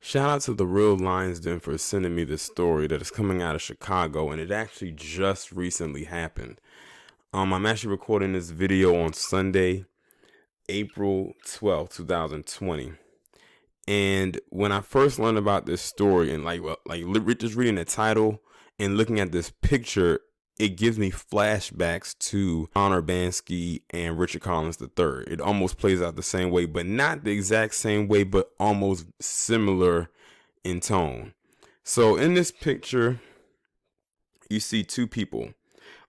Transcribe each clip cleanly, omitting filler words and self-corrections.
Shout out to the Real Lions Den for sending me this story that is coming out of Chicago, and it actually just recently happened. I'm actually recording this video on Sunday, April 12th, 2020. And when I first learned about this story and just reading the title and looking at this picture, it gives me flashbacks to Connor Bansky and Richard Collins III. It almost plays out the same way, but not the exact same way, but almost similar in tone. So in this picture, you see two people.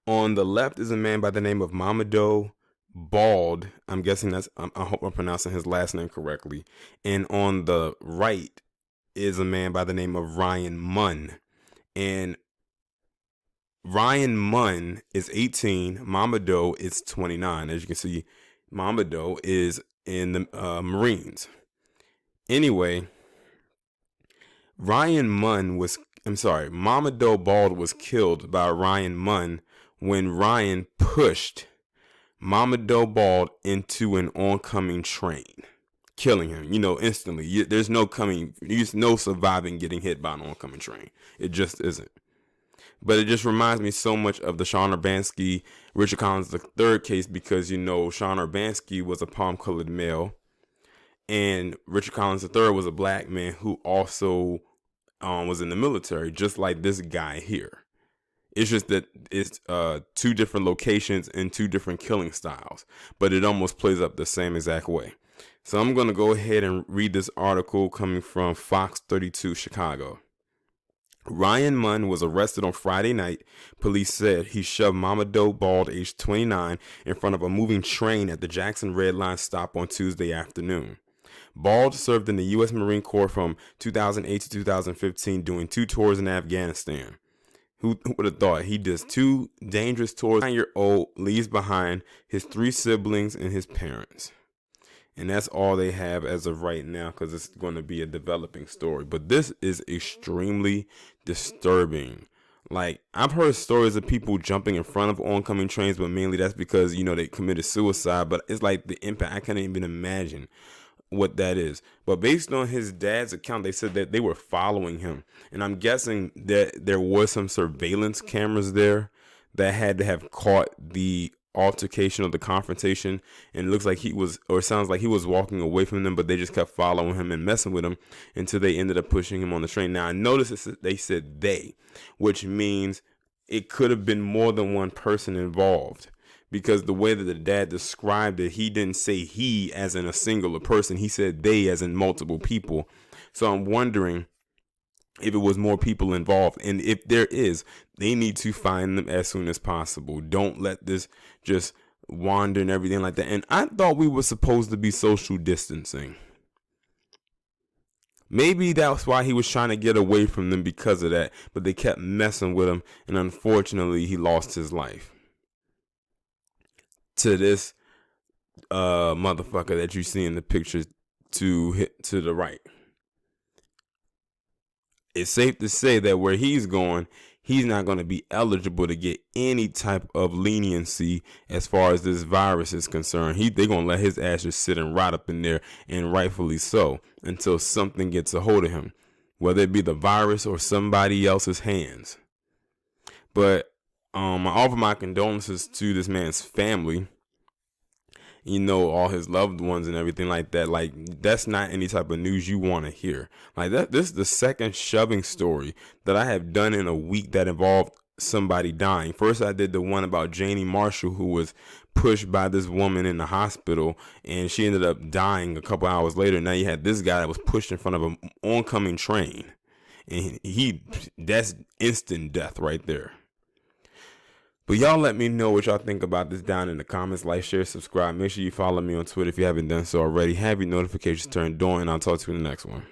On the left is a man by the name of Mamadou, Balde. I'm guessing I hope I'm pronouncing his last name correctly. And on the right is a man by the name of Ryan Munn. And Ryan Munn is 18. Mamadou is 29. As you can see, Mamadou is in the Marines. Anyway, Mamadou Balde was killed by Ryan Munn when Ryan pushed Mamadou Balde into an oncoming train, killing him, instantly. There's no surviving getting hit by an oncoming train. It just isn't. But it just reminds me so much of the Sean Urbanski, Richard Collins III case because, Sean Urbanski was a palm-colored male and Richard Collins III was a black man who also was in the military, just like this guy here. It's just that it's two different locations and two different killing styles, but it almost plays up the same exact way. So I'm going to go ahead and read this article coming from Fox 32 Chicago. Ryan Munn was arrested on Friday night. Police said he shoved Mamadou Balde, age 29, in front of a moving train at the Jackson Red Line stop on Tuesday afternoon. Balde served in the U.S. Marine Corps from 2008 to 2015, doing 2 tours in Afghanistan. Who would have thought? He does 2 dangerous tours. 9-year-old leaves behind his 3 siblings and his parents. And that's all they have as of right now because it's going to be a developing story. But this is extremely disturbing. Like, I've heard stories of people jumping in front of oncoming trains, but mainly that's because, they committed suicide. But it's like the impact, I can't even imagine what that is. But based on his dad's account, they said that they were following him. And I'm guessing that there was some surveillance cameras there that had to have caught the altercation or the confrontation, and it looks like sounds like he was walking away from them, but they just kept following him and messing with him until they ended up pushing him on the train. Now I noticed they said they, which means it could have been more than one person involved, because the way that the dad described it, he didn't say he as in a singular person, he said they as in multiple people. So I'm wondering if it was more people involved, and if there is, they need to find them as soon as possible. Don't let this just wander and everything like that. And I thought we were supposed to be social distancing. Maybe that's why he was trying to get away from them because of that, but they kept messing with him, and unfortunately he lost his life to this motherfucker that you see in the picture to the right. It's safe to say that where he's going, he's not going to be eligible to get any type of leniency as far as this virus is concerned. They're going to let his ass just sit and rot up in there, and rightfully so, until something gets a hold of him, whether it be the virus or somebody else's hands. But I offer my condolences to this man's family, all his loved ones and everything like that. Like, that's not any type of news you want to hear. Like, this is the second shoving story that I have done in a week that involved somebody dying. First, I did the one about Janie Marshall, who was pushed by this woman in the hospital, and she ended up dying a couple hours later. Now you had this guy that was pushed in front of an oncoming train, and that's instant death right there. But y'all let me know what y'all think about this down in the comments. Like, share, subscribe. Make sure you follow me on Twitter if you haven't done so already. Have your notifications turned on, and I'll talk to you in the next one.